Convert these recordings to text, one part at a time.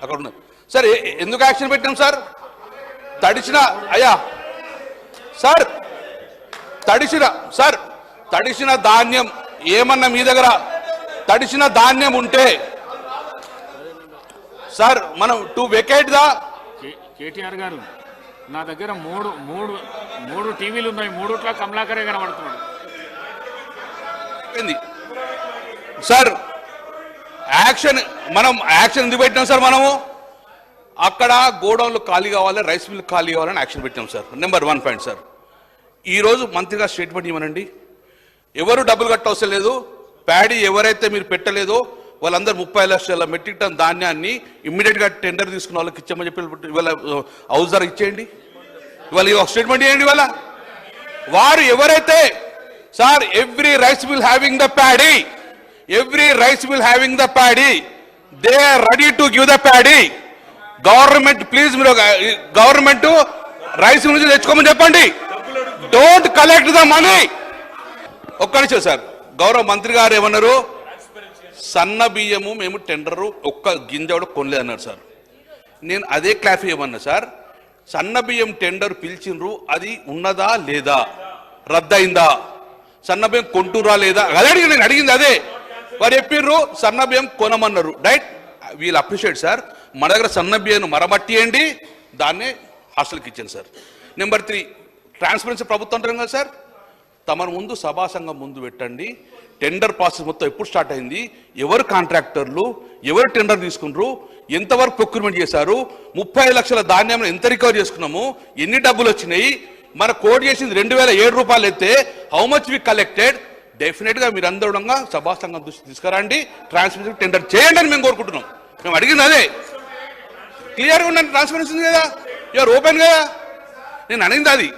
అక్కడ ఉన్నారు సార్. ఎందుకు యాక్షన్ పెట్టాం సార్? తడిచిన అయ్యా సార్, తడిసిన ధాన్యం ఏమన్నా మీ దగ్గర తడిసిన ధాన్యం ఉంటే సార్ మనం టు వెకేట్ దా. కేటీఆర్ గారు నా దగ్గర మూడు టీవీలు ఉన్నాయి, మూడుట్లా కమలాకరే కనబడుతున్నాడు సార్. మనం యాక్షన్ ఎందుకు పెట్టినాం సార్? మనము అక్కడ గోడౌన్లు ఖాళీ కావాలి, రైస్ మిల్ ఖాళీ కావాలని యాక్షన్ పెట్టాం సార్. Number 1 point sir. ఈరోజు మంత్రిగా స్టేట్మెంట్ ఇవ్వనండి, ఎవరు డబ్బులు కట్టవసరం లేదు. ప్యాడీ ఎవరైతే మీరు పెట్టలేదో వాళ్ళందరూ 30 లక్షల మెట్రిక్ టన్ ధాన్యాన్ని ఇమ్మీడియట్గా టెండర్ తీసుకున్న వాళ్ళకి ఇచ్చామని చెప్పి ఇవాళ హౌస్ ధర ఇచ్చేయండి. ఇవాళ స్టేట్మెంట్ చేయండి. ఇవాళ వారు ఎవరైతే sir every rice mill having the paddy, they are ready to give the paddy. Government please మీరు గవర్నమెంట్ రైస్ నుంచి తెచ్చుకోమని చెప్పండి. Don't collect the money. ఒక్క నిమిషం సార్. గౌరవ మంత్రి గారు ఏమన్నారు? సన్న బియ్యము మేము టెండరు ఒక్క గింజ కూడా కొనలేదన్నారు సార్. నేను అదే క్లారిఫై ఇవ్వమన్నా సార్. సన్న బియ్యం టెండర్ పిలిచిండ్రు, అది ఉన్నదా లేదా, రద్దయిందా, సన్న బియ్యం కొంటురా లేదా అదే నేను అడిగింది. అదే వారు చెప్పిర్రు సన్న బియ్యం కొనమన్నారు. రైట్, వీళ్ళు అప్రిషియేట్ సార్. మన దగ్గర సన్న బియ్యం మరమట్టియండి, దాన్నే హాస్టల్కి ఇచ్చాను సార్. నెంబర్ 3 ట్రాన్స్పరెన్సీ ప్రభుత్వం అంటారు కదా సార్. తమ ముందు సభా సంఘం ముందు పెట్టండి. టెండర్ ప్రాసెస్ మొత్తం ఎప్పుడు స్టార్ట్ అయింది, ఎవరు కాంట్రాక్టర్లు, ఎవరు టెండర్ తీసుకున్నారు, ఎంతవరకు ప్రొక్యూర్మెంట్ చేశారు, 35 లక్షల ధాన్యం ఎంత రికవర్ చేసుకున్నాము, ఎన్ని డబ్బులు వచ్చినాయి, మన కోడ్ చేసింది 2007 రూపాయలు అయితే హౌ మచ్ వి కలెక్టెడ్. డెఫినెట్గా మీరు అందరూ సభా సంఘం దృష్టి తీసుకురండి, ట్రాన్స్పరెన్సీ టెండర్ చేయండి అని మేము కోరుకుంటున్నాం. మేము అడిగింది అదే. క్లియర్గా ఉండండి, ట్రాన్స్పరెన్సీ ఉంది కదా, యూఆర్ ఓపెన్ కదా. నేను అడిగింది అది.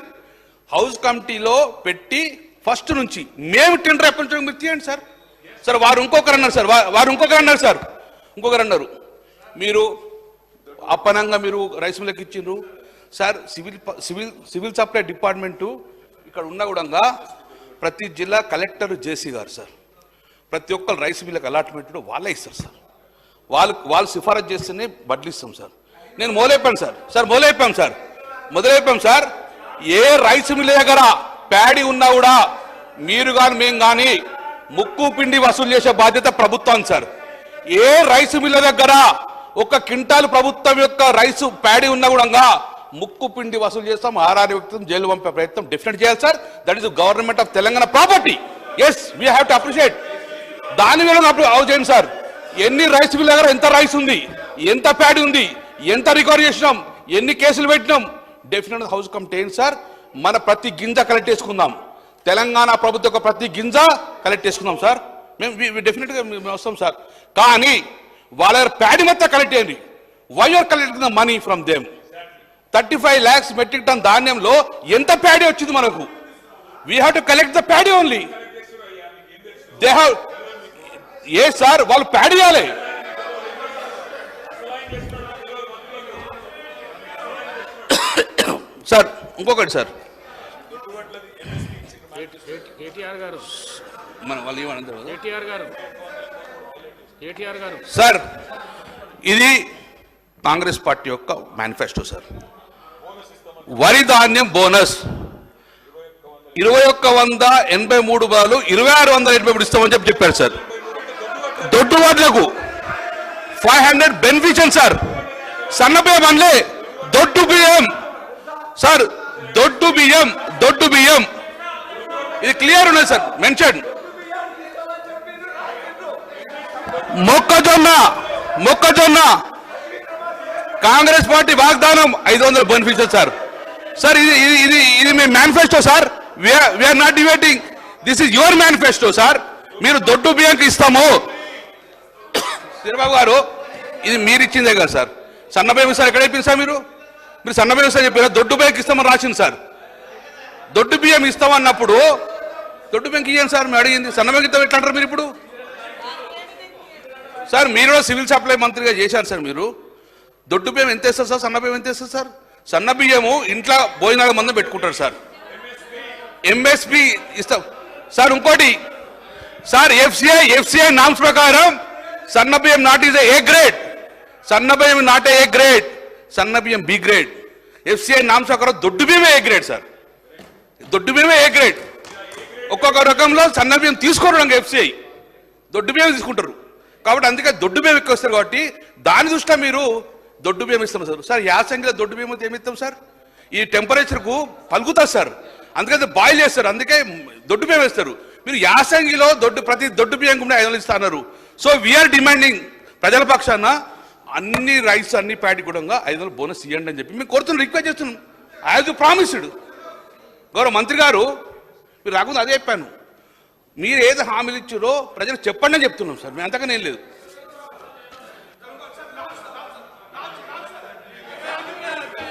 హౌస్ కమిటీలో పెట్టి ఫస్ట్ నుంచి మేము టెండర్ ఎప్పటి నుంచి మీరు తీయండి సార్. సార్ వారు ఇంకొకరు అన్నారు మీరు అప్పనంగా మీరు రైస్ మిల్కి ఇచ్చిండ్రు సార్. సివిల్ సప్లై డిపార్ట్మెంటు ఇక్కడ ఉన్న కూడా ప్రతి జిల్లా కలెక్టర్ జేసీ గారు సార్ ప్రతి ఒక్కరు రైస్ మిల్కి అలాట్మెంట్ వాళ్ళే ఇస్తారు సార్. వాళ్ళు సిఫారసు చేస్తేనే బదిలిస్తాం సార్. నేను మొదలైపోయాం సార్. ఏ రైస్ మిల్ దగ్గర ప్యాడీ ఉన్నా కూడా మీరు కానీ మేము కానీ ముక్కు పిండి వసూలు చేసే బాధ్యత ప్రభుత్వం సార్. ఏ రైస్ మిల్ల దగ్గర 1 క్వింటాల్ ప్రభుత్వం యొక్క రైసు ప్యాడీ ఉన్నా కూడా ముక్కు పిండి వసూలు చేస్తాం, 6 వ్యక్తులను జైలు పంపే ప్రయత్నం డెఫినెట్ చేయాలి sir. That is government of Telangana property. Yes, we have to appreciate. దాని మీద అవు చేయండి సార్. ఎన్ని రైస్ మిల్ దగ్గర ఎంత రైస్ ఉంది, ఎంత ప్యాడీ ఉంది, ఎంత రికవర్ చేసినాం, ఎన్ని కేసులు పెట్టినాం, డెఫినెట్ హౌస్ కమిటీ సార్. మన ప్రతి గింజ కలెక్ట్ చేసుకుందాం. తెలంగాణ ప్రభుత్వం యొక్క ప్రతి గింజ కలెక్ట్ చేసుకుందాం సార్. మేము డెఫినెట్గా మేము వస్తాం సార్. కానీ వాళ్ళ ప్యాడీ మొత్తం కలెక్ట్ చేయండి. Why are collecting the money from them? 35 lakhs metric ton ధాన్యంలో ఎంత ప్యాడీ వచ్చింది మనకు? We have to collect the paddy only. They have a sir వాళ్ళు ప్యాడీ ఇవ్వాలి సార్. ఇంకొకటి సార్, మన వాళ్ళు ఏమన్నారు సార్, ఇది కాంగ్రెస్ పార్టీ యొక్క మేనిఫెస్టో సార్. వరి ధాన్యం బోనస్ 2183 బదులు 2683 ఇస్తామని చెప్పారు సార్. దొడ్డు వాట్లకు 500 బెనిఫిషియల్ సార్. సన్న బియ్యం అనలే, దొడ్డు బియ్యం సార్. దొడ్డు బియ్యం ఇది క్లియర్ ఉన్నది సార్. మెన్షన్ మొక్కజొన్న కాంగ్రెస్ పార్టీ వాగ్దానం 500 బెనిఫిషియల్ సార్. సార్ ఇది మీ manifesto sir. We are not debating, this is your manifesto sir. మీరు దొడ్డు బియ్యంకి ఇస్తాము శ్రీబాబు గారు, ఇది మీరు ఇచ్చిందే కదా సార్. సన్న బియ్యం సార్ ఎక్కడ చెప్పింది సార్? మీరు సన్న బియ్యం సార్ చెప్పారు, దొడ్డు బియ్యంకి ఇస్తామని రాసింది సార్. దొడ్డు బియ్యం ఇస్తామన్నప్పుడు దొడ్డు బియ్యంకి ఇవ్వండి సార్. మేము అడిగింది సన్న బియ్యం ఇస్తాం ఎట్లా అంటారు మీరు ఇప్పుడు సార్? మీరు సివిల్ సప్లై మంత్రిగా చేశారు సార్. మీరు దొడ్డు బియ్యం ఎంత ఇస్తారు సార్, సన్న బియ్యం ఎంత ఇస్తారు సార్? సన్న బియ్యము ఇంట్లో భోజనాల మందం పెట్టుకుంటారు సార్. ఎంఎస్పి ఇస్తాం సార్. ఇంకోటి సార్, ఎఫ్సిఐ నామ్స్ ప్రకారం సన్న బియ్యం నాట్ ఈజ్ ఏ గ్రేడ్. సన్న బియ్యం నాట్ ఏ గ్రేడ్, సన్న బియ్యం బి గ్రేడ్. ఎఫ్సిఐ నామ్స్ ప్రకారం దొడ్డు బియ్యమే ఏ గ్రేడ్ సార్, దొడ్డు బియ్యమే ఏ గ్రేడ్. ఒక్కొక్క రకంలో సన్న బియ్యం తీసుకోవడం ఎఫ్సిఐ దొడ్డు బియ్యం తీసుకుంటారు. కాబట్టి అందుకే దొడ్డు బియ్యం ఎక్కువ వస్తారు. కాబట్టి దాని దృష్ట్యా మీరు దొడ్డు బియ్యం ఇస్తాం సార్. సార్ యాసంగిలో దొడ్డు బియ్యం ఏమి ఇస్తాం సార్, ఈ టెంపరేచర్కు పలుకుతుంది సార్, అందుకని బాయిల్ చేస్తారు, అందుకే దొడ్డు బియ్యం వేస్తారు. మీరు యాసంగిలో ప్రతి దొడ్డు బియ్యం కూడా 500 ఇస్తా అన్నారు. సో వీఆర్ డిమాండింగ్ ప్రజల పక్షాన అన్ని రైస్ అన్ని ప్యాటి కూడా 500 బోనస్ ఇవ్వండి అని చెప్పి మేము కోరుతున్నాం, రిక్వెస్ట్ చేస్తున్నాం. As you promised. గౌరవ మంత్రి గారు మీరు రాకుండా అదే చెప్పాను, మీరు ఏది హామీలు ఇచ్చారో ప్రజలకు చెప్పండి అని చెప్తున్నాం సార్, మేము అంతగా ఏం లేదు.